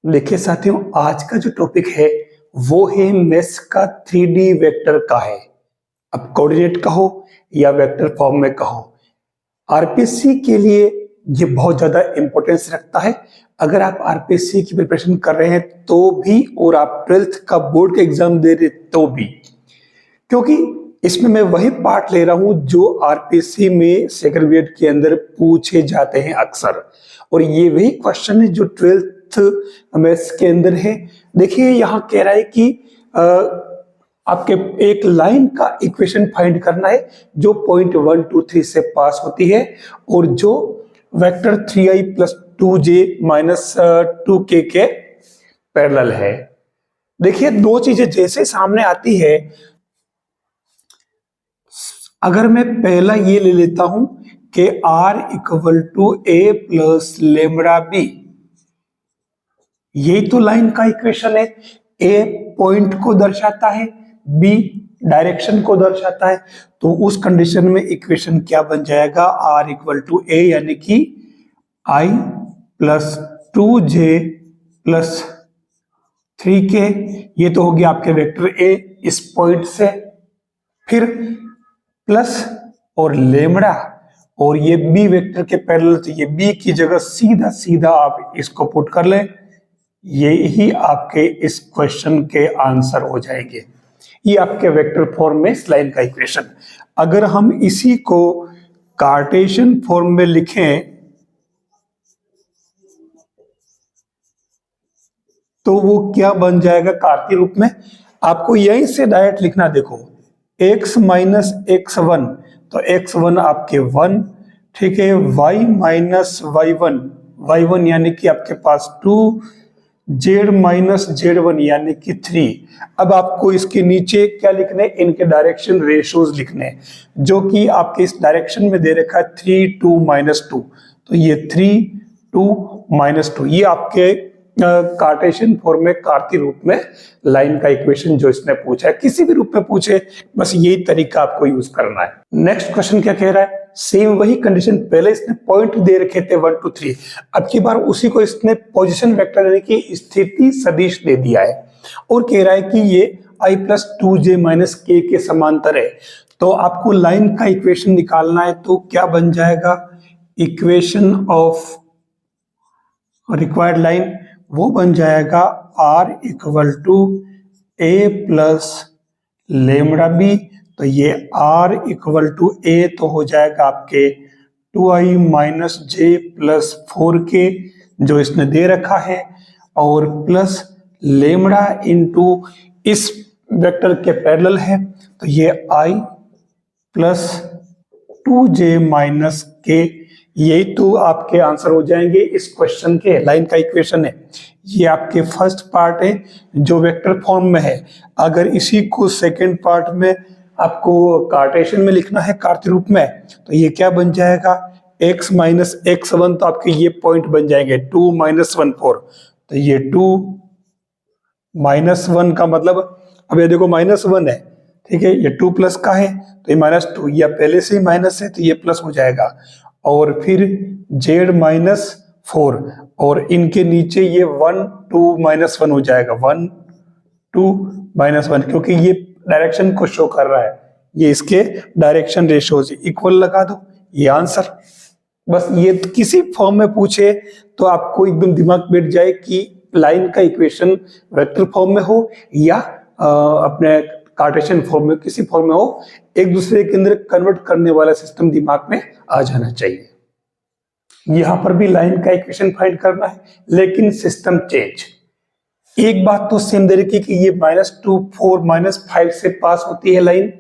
देखिए साथियों, आज का जो टॉपिक है वो है मेश का 3D वेक्टर का है। अब कोऑर्डिनेट कहो या वेक्टर फॉर्म में कहो, आरपीएससी के लिए ये बहुत ज्यादा इंपॉर्टेंस रखता है। अगर आप आरपीएससी की प्रिपरेशन कर रहे हैं तो भी, और आप 12th का बोर्ड का एग्जाम दे रहे तो भी, क्योंकि इसमें मैं वही पार्ट ले रहा हूं जो आरपीएससी में सेकंड ग्रेड के अंदर पूछे जाते हैं अक्सर, और ये वही क्वेश्चन है जो 12th मैथ्स के अंदर है। देखिए यहां कह रहा है कि आपके एक लाइन का इक्वेशन फाइंड करना है जो पॉइंट 1 2 3 से पास होती है और जो वेक्टर 3i + 2j - 2k के पैरेलल है। देखिए दो चीजें जैसे सामने आती है, अगर मैं पहला ये ले लेता हूं कि r = a + λb, यही तो लाइन का इक्वेशन है। ए पॉइंट को दर्शाता है, बी डायरेक्शन को दर्शाता है, तो उस कंडीशन में इक्वेशन क्या बन जाएगा? r = a यानी कि i + 2j + 3k, ये तो हो गया आपके वेक्टर ए इस पॉइंट से, फिर प्लस और लेमड़ा, और ये बी वेक्टर के पैरेलल, तो ये बी की जगह सीधा सीधा आप इसको पुट कर लें, यही आपके इस क्वेश्चन के आंसर हो जाएंगे। ये आपके वेक्टर फॉर्म में इस लाइन का इक्वेशन। अगर हम इसी को कार्टेशियन फॉर्म में लिखें तो वो क्या बन जाएगा कार्तीय रूप में? आपको यहीं से डायरेक्ट लिखना, देखो x - x1, तो x1 आपके 1, ठीक है, y - y1 यानी कि आपके पास 2, z - z1 यानी कि 3। अब आपको इसके नीचे क्या लिखने? इनके डायरेक्शन रेशियोज लिखने, जो कि आपके इस डायरेक्शन में दे रखा है 3 2 -2, तो ये 3 2 -2, ये आपके कार्टेशियन फॉर्म में कार्तीय रूप में लाइन का इक्वेशन जो इसने पूछा है, किसी भी रूप में पूछे बस यही तरीका आपको यूज करना है। नेक्स्ट क्वेश्चन क्या कह रहा है? सेम वही कंडीशन, पहले इसने पॉइंट दे रखे थे 1 2 3, अब की बार उसी को इसने पोजीशन वेक्टर यानी कि स्थिति सदिश दे दिया है, और कह रहा है कि ये i + 2j - k के समांतर है। तो आपको लाइन का इक्वेशन निकालना है, तो क्या बन जाएगा? इक्वेशन ऑफ रिक्वायर्ड लाइन वो बन जाएगा r = a + λb, तो ये r = a तो हो जाएगा आपके 2i - j + 4k जो इसने दे रखा है, और प्लस लेमड़ा इंटू इस वेक्टर के पैरेलल है, तो ये i + 2j - k, यही तो आपके आंसर हो जाएंगे इस क्वेश्चन के। लाइन का इक्वेशन है, ये आपके फर्स्ट पार्ट है जो वेक्टर फॉर्म में है। अगर इसी को सेकंड पार्ट में आपको कार्टेशियन में लिखना है कार्तीय रूप में, तो ये क्या बन जाएगा? x - x1, तो आपके ये पॉइंट बन जाएंगे 2 - 1 4, तो ये 2 -1 का मतलब, अब ये देखो -1 है, ठीक है, ये 2 प्लस का है तो ये -2, या पहले से ही माइनस है तो ये प्लस हो जाएगा, और फिर z - 4, और इनके नीचे ये 1 2 -1 हो जाएगा, 1 2 -1, क्योंकि ये डायरेक्शन को शो कर रहा है, ये इसके डायरेक्शन रेशियोज इक्वल लगा दो, ये आंसर। बस ये किसी फॉर्म में पूछे तो आपको एकदम दिमाग बैठ जाए कि लाइन का इक्वेशन वेक्टर फॉर्म में हो या अपने कार्टेशियन फॉर्म में, किसी फॉर्म में हो, एक दूसरे के अंदर कन्वर्ट करने वाला सिस्टम दिमाग में आ जाना चाहिए। यहां पर भी लाइन का इक्वेशन फाइंड करना है, लेकिन सिस्टम चेंज। एक बात तो सेम दे रखी कि ये -2 4 -5 से पास होती है लाइन,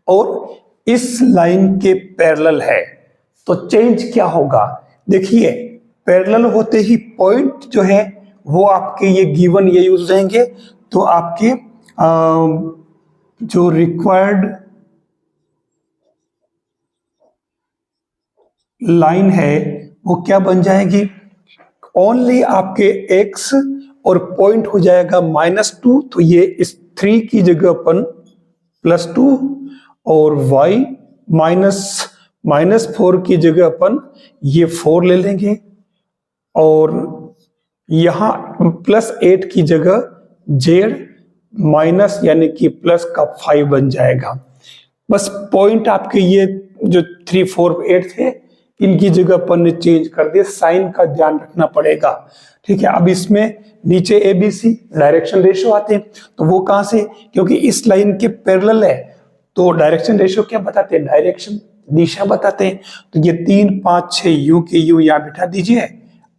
और इस लाइन के पैरेलल है, तो चेंज क्या होगा? देखिए पैरेलल होते ही पॉइंट जो है वो आपके ये गिवन ये यूज रहेंगे, तो आपके जो रिक्वायर्ड लाइन है वो क्या बन जाएगी? ओनली आपके x और पॉइंट हो जाएगा -2, तो ये इस 3 की जगह अपन +2, और y -4 की जगह अपन ये 4 ले लेंगे, और यहां +8 की जगह जेड माइनस यानी कि प्लस का 5 बन जाएगा। बस पॉइंट आपके ये जो 3, 4, 8 थे इनकी जगह अपन ने चेंज कर दिया, साइन का ध्यान रखना पड़ेगा। ठीक है, अब इसमें नीचे ABC डायरेक्शन रेशियो आते हैं, तो वो कहां से, क्योंकि इस लाइन के पैरेलल है तो डायरेक्शन रेशियो क्या बताते हैं, डायरेक्शन दिशा बताते हैं। तो ये 3, 5, 6 यूं के यूं यहां बिठा दीजिए,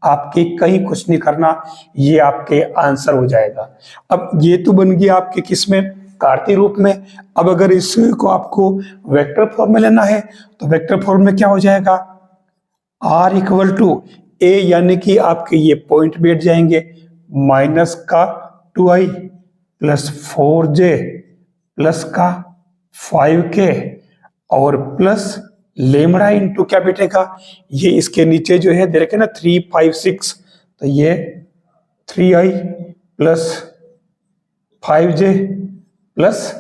आपके कहीं कुछ नहीं करना, ये आपके आंसर हो जाएगा। अब ये तो बन गया आपके किस में, कार्तीय रूप में। अब अगर इसको आपको वेक्टर फॉर्म में लेना है तो वेक्टर फॉर्म में क्या हो जाएगा, R = A यानी कि आपके ये पॉइंट बैठ जाएंगे, माइनस का 2i प्लस 4j प्लस का 5k और प्लस लेमड़ा इंटू क्या बैठेगा, ये इसके नीचे जो है दे रखे ना 3, 5, 6, तो ये 3i plus 5j plus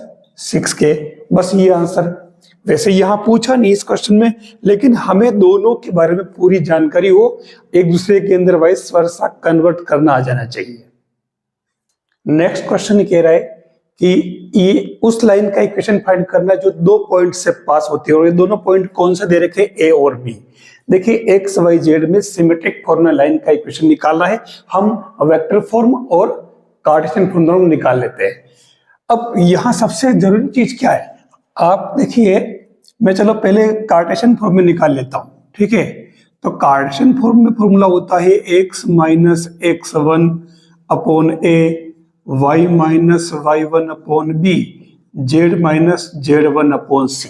6k, बस ये आंसर। वैसे यहां पूछा नहीं इस क्वेश्चन में, लेकिन हमें दोनों के बारे में पूरी जानकारी हो, एक दूसरे के अंदर वाइस वर्सा कन्वर्ट करना आ जाना चाहिए। नेक्स्ट क्वेश्चन कह रहा है कि ये उस लाइन का इक्वेशन फाइंड करना जो 2 पॉइंट से पास होती है, और ये दोनों पॉइंट कौन से दे रखे, A और B। देखिए x, y, z में सिमेट्रिक फॉर्म लाइन का इक्वेशन निकालना है, हम वेक्टर फॉर्म और कार्टेशियन फॉर्म दोनों निकाल लेते हैं। अब यहां सबसे जरूरी चीज क्या है, आप देखिए, मैं चलो पहले कार्टेशियन फॉर्म में निकाल लेता हूं। ठीक है, तो कार्टेशियन फॉर्म में फॉर्मूला होता है x - x1 upon a, y - y1 upon b, z - z1 upon c।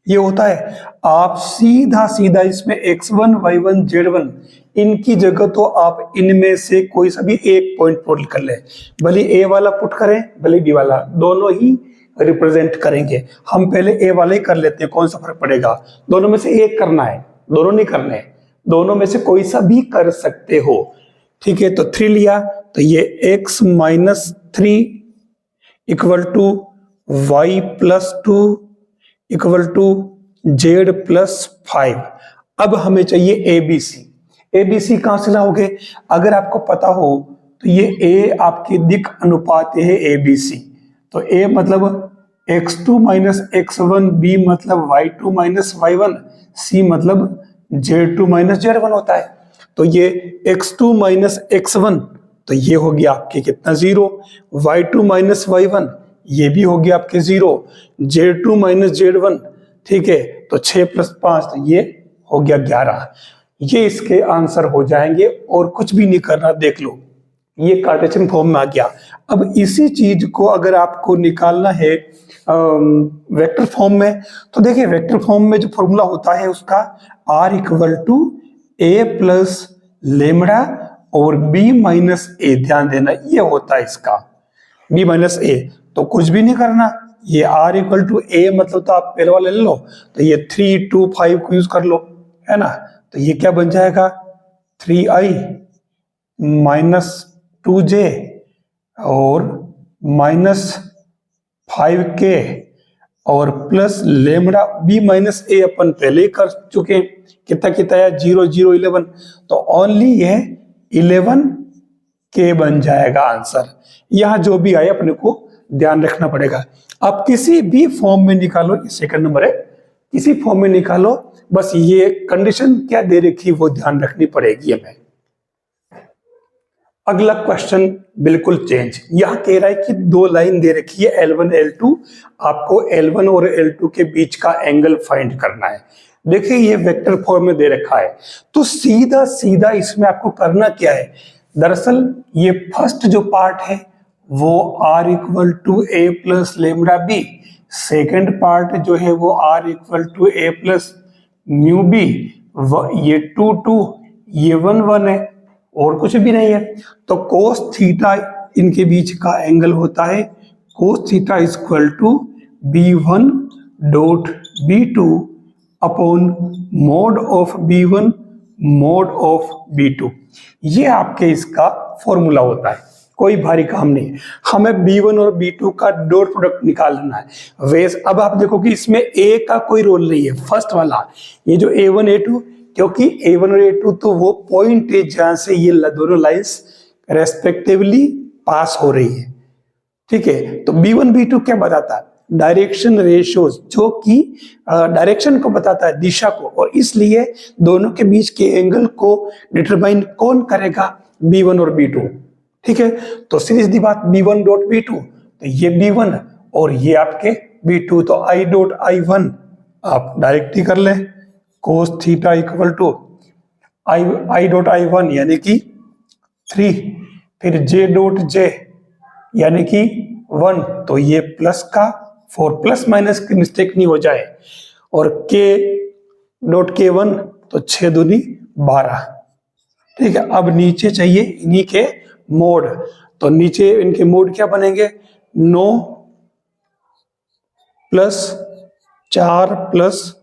ये होता है, आप सीधा सीधा इसमें x1, y1, z1 इनकी जगह तो आप इनमें से कोई सा भी एक पॉइंट पुट कर ले, भले a वाला पुट करें भले b वाला, दोनों ही रिप्रेजेंट करेंगे। हम पहले ए वाले ही कर लेते हैं, कौन सा फर्क पड़ेगा, दोनों में से एक करना है, दोनों नहीं करने, दोनों में से कोई सा भी कर सकते हो। ठीक है, तो 3 लिया तो ये x - 3 = y + 2 = z + 5। अब हमें चाहिए ABC कहां से लाओगे, अगर आपको पता हो तो ये A आपकी दिक् अनुपात है ABC, तो A मतलब x2 - x1, B मतलब y2 - y1, C मतलब z2 - z1 होता है। तो ये x2 - x1 तो ये हो गया आपके कितना 0, y2 - y1 ये भी हो गया आपके 0, z2 - z1 ठीक है, तो 6 + 5 तो ये हो गया 11। ये इसके आंसर हो जाएंगे और कुछ भी नहीं करना, देख लो ये कार्टेशियन फॉर्म में आ गया। अब इसी चीज को अगर आपको निकालना है वेक्टर फॉर्म में, तो देखिए वेक्टर फॉर्म में जो फॉर्मूला होता है उसका R = A + लेमड़ा और B - A, ध्यान देना ये होता है इसका B - A, तो कुछ भी नहीं करना, ये R = A मतलब तो आप पहले वाला ले लो, तो ये 3, 2, 5 को यूज कर लो, है ना, तो ये क्या बन जाएगा 3i - 2j और -5k और प्लस लेमड़ा B - A अपन पहले ही कर चुके हैं, कितना कितना है 0, 0, 11, तो ओनली ये 11k बन जाएगा आंसर। यहां जो भी आए अपने को ध्यान रखना पड़ेगा। आप किसी भी फॉर्म में निकालो, ये सेकंड नंबर है, किसी फॉर्म में निकालो, बस ये कंडीशन क्या दे रखी वो ध्यान रखनी पड़ेगी हमें। अगला क्वेश्चन बिल्कुल चेंज, यहां कह रहा है कि 2 लाइन दे रखी है L1 L2, आपको L1 और L2 के बीच का एंगल फाइंड करना है। देखिए ये वेक्टर फॉर्म में दे रखा है, तो सीधा सीधा इसमें आपको करना क्या है, दरअसल ये फर्स्ट जो पार्ट है वो R = A + lambda B, second part जो है वो R = A + μB, ये 2, 2, ये 1, 1 है और कुछ भी नहीं है। तो cos थीटा इनके बीच का एंगल होता है cos theta = B1.B2 upon mod of B1 mod of B2। ये आपके इसका फॉर्मूला होता है, कोई भारी काम नहीं है। हमें B1 और B2 का डॉट प्रोडक्ट निकालना है। वैसे अब आप देखो कि इसमें A का कोई रोल नहीं है, फर्स्ट वाला ये जो A1 A2, क्योंकि A1 और A2 तो वो पॉइंट है जहां से ये दोनों लाइंस रेस्पेक्टिवली पास हो रही है। ठीक है, तो B1 B2 क्या बताता है? डायरेक्शन रेशियोज, जो कि डायरेक्शन को बताता है, दिशा को, और इसलिए दोनों के बीच के एंगल को डिटरमाइन कौन करेगा? B1 और B2। ठीक है, तो सीरीज दी बात B1 डॉट B2, तो ये B1 और ये आपके B2, तो I डॉट I1 आप डायरेक्ट ही कर लें, cos theta equal to I dot I1 यानी कि 3, फिर J डॉट J यानी कि 1, तो ये प्लस का 4, प्लस माइनस की मिस्टेक नहीं हो जाए, और K डॉट K1 तो 6 दूनी 12। ठीक है, अब नीचे चाहिए इन्हीं के मोड, तो नीचे इनके मोड क्या बनेंगे? 9 प्लस 4 प्लस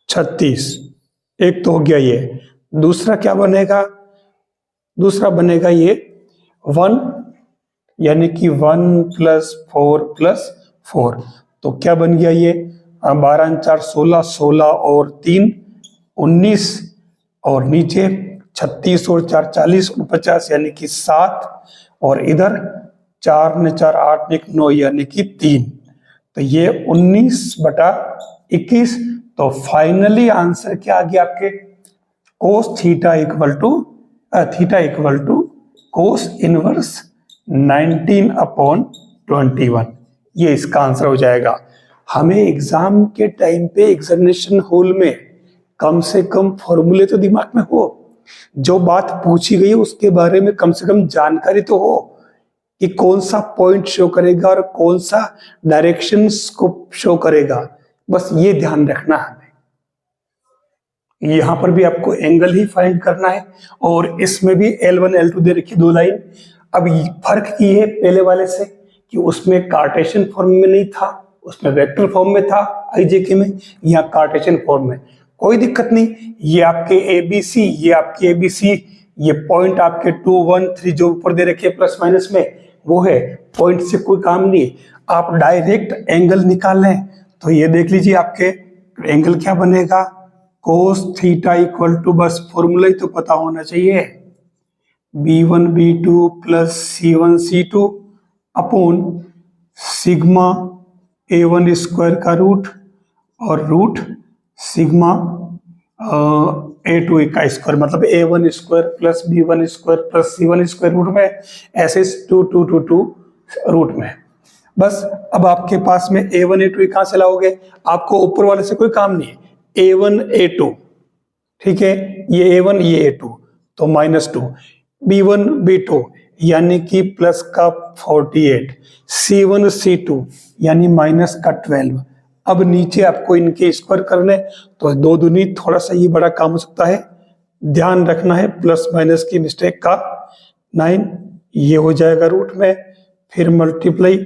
36, एक तो हो गया ये। दूसरा क्या बनेगा? दूसरा बनेगा ये 1 यानी कि 1 प्लस 4 प्लस 4, तो क्या बन गया ये? 12 4 16, 16 और 3 19, और नीचे 36 और 4 40, 49 यानी कि 7, और इधर 4 ने 4 8 1 9 यानी कि 3, तो ये 19/21। तो फाइनली आंसर क्या आ गया आपके? Cos theta equal to cos inverse 19/21, ये इसका आंसर हो जाएगा। हमें एग्जाम के टाइम पे एग्जामिनेशन हॉल में कम से कम फॉर्मूले तो दिमाग में हो, जो बात पूछी गई है उसके बारे में कम से कम जानकारी तो हो कि कौन सा पॉइंट शो करेगा और कौन सा डायरेक्शंस को शो करेगा, बस ये ध्यान रखना हमें। यहां पर भी आपको एंगल ही फाइंड करना है, और इसमें भी L1 L2 दे रखी 2 लाइन। अब फर्क ये है पहले वाले से कि उसमें कार्टेशियन फॉर्म में नहीं था, उसमें वेक्टर फॉर्म में था IJK में, यहाँ कार्टेशियन फॉर्म में। कोई दिक्कत नहीं, ये आपके ABC, ये आपके ABC, ये पॉइंट आपके 2 1 3 जो ऊपर दे रखे प्लस माइनस में, वो है पॉइंट से कोई काम नहीं। आप डायरेक्ट एंगल निकाल लें, तो ये देख लीजिए आपके एंगल क्या बनेगा? कोस थीटा इक्वल टू, बस फॉर्मूला ही तो पता होना चाहिए, B1 B2 plus C1 C2 upon sigma A1 square का रूट और रूट सिग्मा A2 का स्क्वायर, मतलब A1 square plus B1 square plus C1 square root में, ऐसे 2 2 2 2 रूट में। बस अब आपके पास में A1 A2 कहां से लाओगे? आपको ऊपर वाले से कोई काम नहीं है, A1 A2, ठीक है, ये A1 ये A2, तो -2, B1 B2 यानी कि प्लस का 48, C1 C2 यानी माइनस का 12। अब नीचे आपको इनके स्क्वायर करने, तो 2 दूनी थोड़ा सा ये बड़ा काम हो सकता है, ध्यान रखना है प्लस माइनस की मिस्टेक का। 9 ये हो जाएगा रूट में, फिर मल्टीप्लाई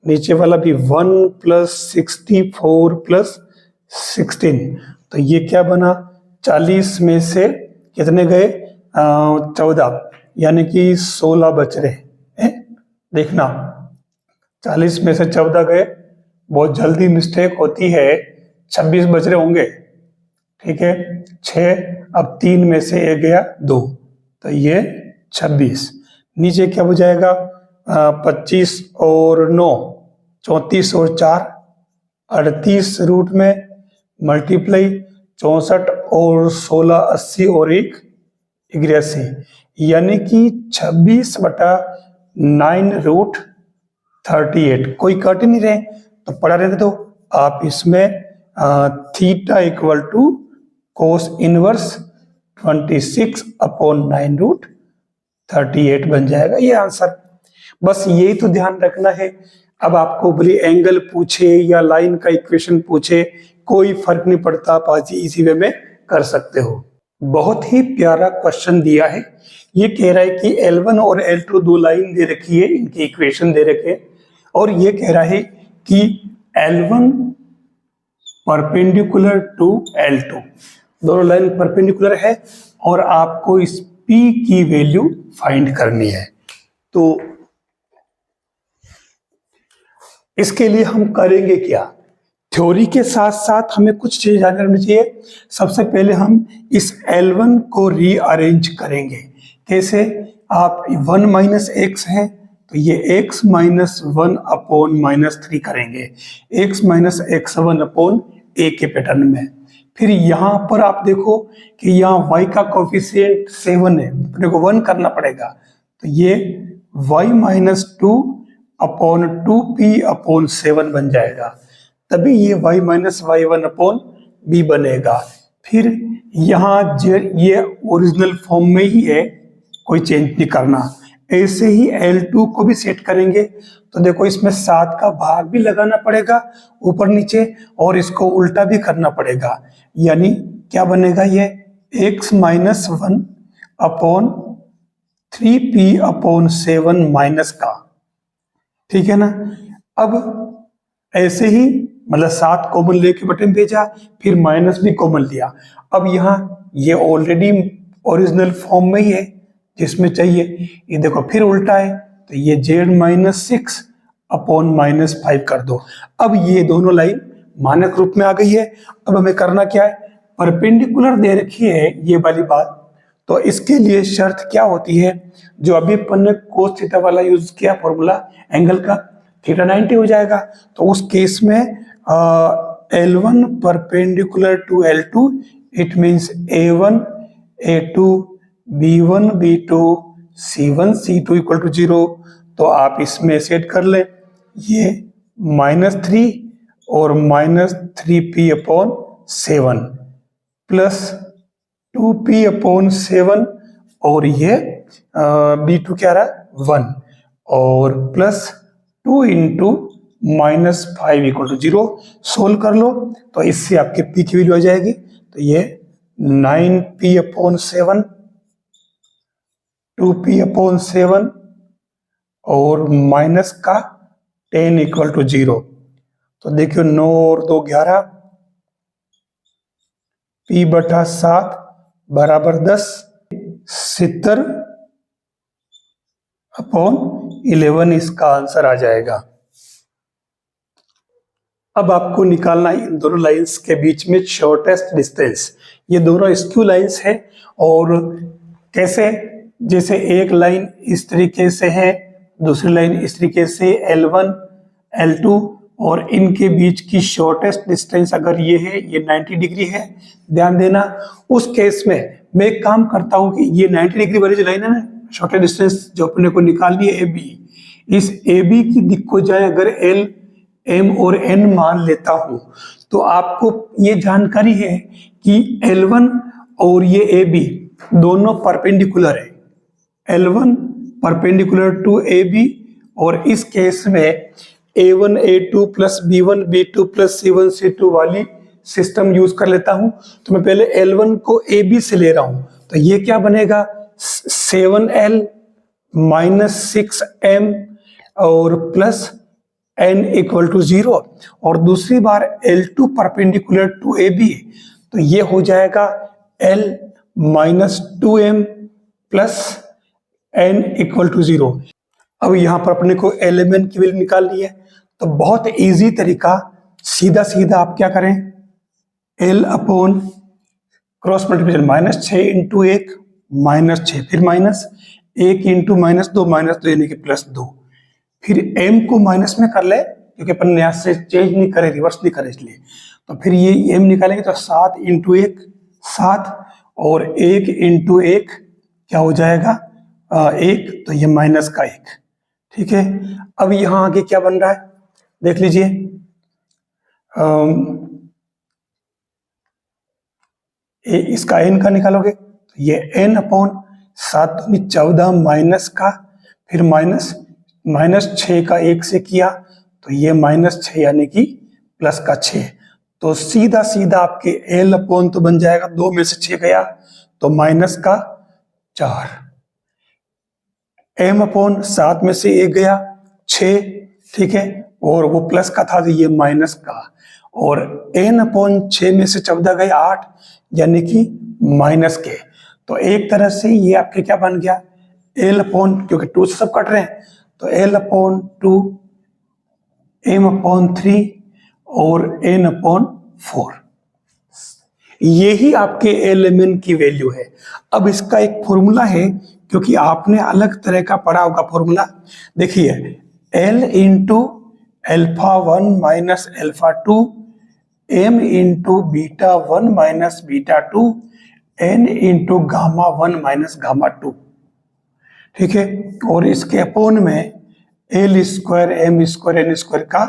नीचे वाला भी 1 प्लस 64 प्लस 16, तो ये क्या बना? 40 में से कितने गए? 14, यानी कि 16 बच रहे हैं। देखना 40 में से 14 गए, बहुत जल्दी मिस्टेक होती है, 26 बच रहे होंगे। ठीक है, 6, अब 3 में से 1 गया 2, तो ये 26। नीचे क्या हो जाएगा? 25 और 9 34 और 4 38 रूट में, मल्टीप्लाई 64 और 16 80 और 1 81, यानी कि 26/9 रूट 38। कोई कट नहीं रहे तो पढ़ा रहने दो। आप इसमें theta equal to cos inverse 26/9 root 38 बन जाएगा ये आंसर। बस यही तो ध्यान रखना है। अब आपको भले एंगल पूछे या लाइन का इक्वेशन पूछे, कोई फर्क नहीं पड़ता, आप आज इसी वे में कर सकते हो। बहुत ही प्यारा क्वेश्चन दिया है। ये कह रहा है कि L1 और L2 दो लाइन दे रखी है, इनकी इक्वेशन दे रखे, और ये कह रहा है कि L1 परपेंडिकुलर टू L2, दोनों लाइन परपेंडिकुलर है और आपको इस P की वैल्यू फाइंड करनी है। तो इसके लिए हम करेंगे क्या? थ्योरी के साथ साथ हमें कुछ चीज जानना होनी चाहिए। सबसे पहले हम इस L1 को रीअरेंज करेंगे। कैसे? आप 1 माइनस एक्स है तो ये x माइनस 1 अपॉन माइनस 3 करेंगे, x minus x1 upon a के पैटर्न में। फिर यहाँ पर आप देखो कि यहाँ y का कोफिशिएंट 7 है, अपने को 1 करना पड़ेगा, तो ये y minus 2 upon 2p upon 7 बन जाएगा, तभी ये y minus y1 upon b बनेगा। फिर यहाँ ये ओरिजिनल फॉर्म में ही है, कोई चेंज नहीं करना। ऐसे ही L2 को भी सेट करेंगे, तो देखो इसमें 7 का भाग भी लगाना पड़ेगा ऊपर नीचे और इसको उल्टा भी करना पड़ेगा, यानी क्या बनेगा ये x minus 1 upon 3p upon 7 minus का, ठीक है ना। अब ऐसे ही मतलब 7 कॉमन लेके बटन भेजा, फिर माइनस भी कॉमन लिया। अब यहाँ ये ऑलरेडी ओरिजिनल फॉर्म में ही है जिसमें चाहिए, ये देखो फिर उल्टा है, तो ये z माइनस 6 अपॉन माइनस 5 कर दो। अब ये दोनों लाइन मानक रूप में आ गई है। अब हमें करना क्या है, परपेंडिकुलर दे रखी है ये वाली बात, तो इसके लिए शर्त क्या होती है, जो अभी अपन ने कोस थीटा वाला यूज किया फॉर्मूला एंगल का, थीटा 90 हो जाएगा। तो उस केस में L1 perpendicular to L2, it means A1 A2 B1 B2 C1 C2 equal to 0। तो आप इसमें सेट कर लें, ये -3 और -3p upon 7 plus 2p upon 7 और ये B2 क्या रहा 1 और plus 2 into -5 equal to 0। Solve कर लो तो इससे आपके p की वैल्यू आ जाएगी, तो ये 9p अपॉन 7 2p अपॉन 7 और माइनस का 10 इक्वल टू 0। तो देखियो 9 और 2 11, p बटा 7 बराबर 10, 70 अपॉन 11 इसका आंसर आ जाएगा। अब आपको निकालना है इन दोनों लाइंस के बीच में शॉर्टेस्ट डिस्टेंस। ये दोनों स्क्यू लाइंस है, और कैसे, जैसे एक लाइन इस तरीके से है, दूसरी लाइन इस तरीके से L1 L2, और इनके बीच की शॉर्टेस्ट डिस्टेंस अगर ये है, ये 90 डिग्री है, ध्यान देना। उस केस में मैं एक काम करता हूं कि ये 90 डिग्री वाली जो लाइन है ना, शॉर्टेस्ट डिस्टेंस जो अपने को निकालनी है AB, इस AB की दिक् को जाए अगर L M और N मान लेता हूं, तो आपको ये जानकारी है कि L1 और ये AB दोनों परपेंडिकुलर है, L1 परपेंडिकुलर टू AB, और इस केस में A1 A2 plus B1 B2 plus C1 C2 वाली सिस्टम यूज कर लेता हूं। तो मैं पहले L1 को AB से ले रहा हूं, तो ये क्या बनेगा 7L माइनस 6M और प्लस N इक्वल टू 0, और दूसरी बार L2 परपेंडिकुलर टू AB, तो ये हो जाएगा L minus 2M plus N equal to 0। अब यहां पर अपने को LMN की वैल्यू निकालनी है, तो बहुत इजी तरीका, सीधा सीधा आप क्या करें, L upon cross multiplication -6 into 1 -6, फिर -1 इंटू -2 यानी कि +2, फिर M को माइनस में कर ले क्योंकि अपन यहाँ से चेंज नहीं करे, रिवर्स नहीं करे, इसलिए। तो फिर ये M निकालेंगे तो 7 इंटू 1 7 और 1 इंटू 1 क्या हो जाएगा 1, तो ये माइनस का 1, ठीक है। अब यहाँ आगे क्या बन रहा है देख लीजिए, इसका n का निकालोगे तो ये n अपॉन 7 दूनी 14 माइनस का, फिर -6 का 1 से किया तो ये -6 यानी कि प्लस का 6, तो सीधा सीधा आपके L अपॉन तो बन जाएगा, 2 में से 6 गया तो माइनस का 4, M अपॉन 7 में से 1 गया 6, ठीक है, और वो प्लस का था तो ये माइनस का, और N अपॉन 6 में से 14 गए 8 यानी कि माइनस के। तो एक तरह से ये आपके क्या बन गया L अपॉन, क्योंकि 2 से सब कट रहे हैं, तो L अपॉन 2 M अपॉन 3 और N अपॉन 4। यही आपके एलिमेंट की वैल्यू है। अब इसका एक फॉर्मूला है, क्योंकि आपने अलग तरह का पढ़ा होगा फॉर्मूला। देखिए, L into alpha 1 minus alpha 2, M into beta 1 minus beta 2, N into gamma 1 minus gamma 2। ठीक है, और इसके अपोन में L square M square N square का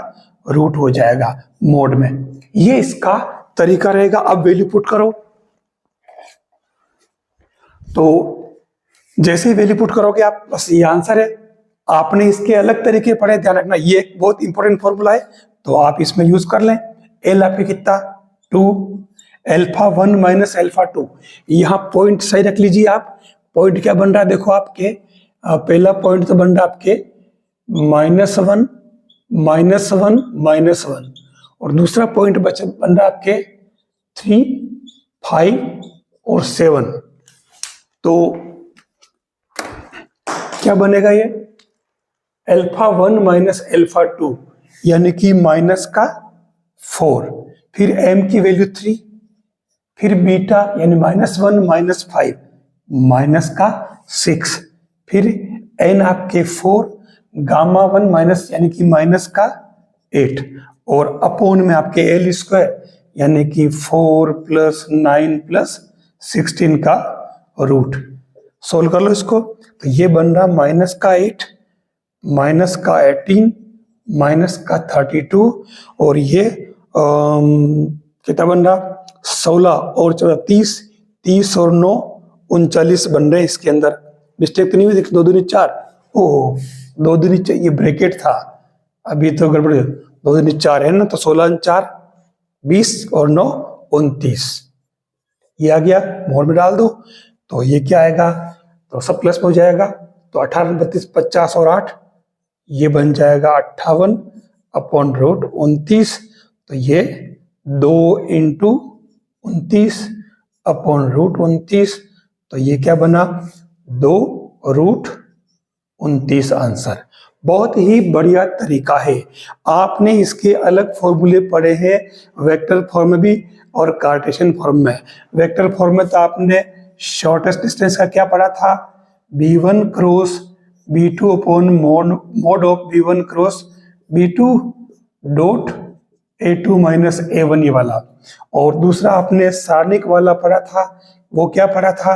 रूट हो जाएगा मोड में। ये इसका तरीका रहेगा। अब वैल्यू पुट करो, तो जैसे ही वैल्यू पुट करोगे आप, बस ये आंसर है। आपने इसके अलग तरीके पढ़े, ध्यान रखना, ये एक बहुत इंपॉर्टेंट फॉर्मूला है, तो आप इसमें यूज कर लें। एल आपके कितना 2, अल्फा 1 माइनस अल्फा 2। यहाँ पॉइंट सही रख लीजिए आप। पॉइंट क्या बन रहा है देखो आपके, पहला पॉइंट तो बन रहा है आपके -1 -1 -1, और दूसरा पॉइंट बन रहा है आपके 3 5 और 7। तो क्या बनेगा ये, अल्फा 1 माइनस अल्फा 2 यानी कि माइनस का 4, फिर m की वैल्यू 3, फिर बीटा यानी -1 माइनस 5 माइनस का 6, फिर n आपके 4, गामा 1 माइनस यानी कि माइनस का 8, और अपोन में आपके L स्क्वायर यानी कि 4 + 9 + 16 का रूट। सोल्व कर लो इसको, तो ये बन रहा माइनस का 8, माइनस का 18, माइनस का 32, और ये कितना बन रहा 16 और 30, 30 और 9 39 बन रहे हैं। इसके अंदर मिस्टेक तो नहीं हुई, देखो 2 दूनी 4, ओह 2 दूनी 4, ये ब्रैकेट था, अभी तो गड़बड़, 2 दूनी 4 है ना, तो 16 4 20 और 9 29, ये आ गया। मोड़ में डाल दो तो ये क्या आएगा, तो सब प्लस में हो जाएगा, तो 18 32 50 और 8, ये बन जाएगा 58 अपॉन रूट 29। तो ये 2 इंटू 29 अपॉन रूट 29, तो ये क्या बना 2 रूट 29 आंसर। बहुत ही बढ़िया तरीका है। आपने इसके अलग फॉर्मूले पढ़े हैं, वेक्टर फॉर्म में भी और कार्टेशियन फॉर्म में। वेक्टर फॉर्म में तो आपने शॉर्टेस्ट डिस्टेंस का क्या पढ़ा था, b1 cross b2 upon mode of b1 cross b2 dot a2 minus a1, ये वाला। और दूसरा आपने सारणिक वाला पढ़ा था, वो क्या पढ़ा था,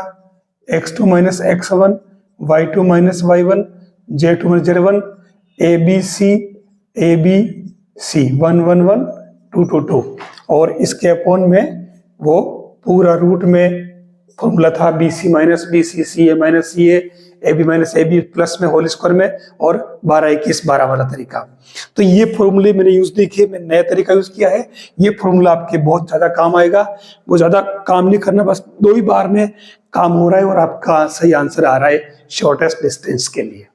x2 minus x1, y2 minus y1, z2 minus z1, abc 1 1 1 2 2 2, और इसके अपोन में वो पूरा रूट में फॉर्मूला था bc minus bc, ca minus ca, ab minus ab plus में होल स्क्वायर में, और 12 21 12 वाला तरीका। तो ये फॉर्मूले मैंने यूज नहीं किए, मैंने नया तरीका यूज किया है। ये फॉर्मूला आपके बहुत ज्यादा काम आएगा, वो ज्यादा काम नहीं करना, बस 2 ही बार में काम हो रहा है और आपका सही आंसर आ रहा है शॉर्टेस्ट डिस्टेंस के लिए।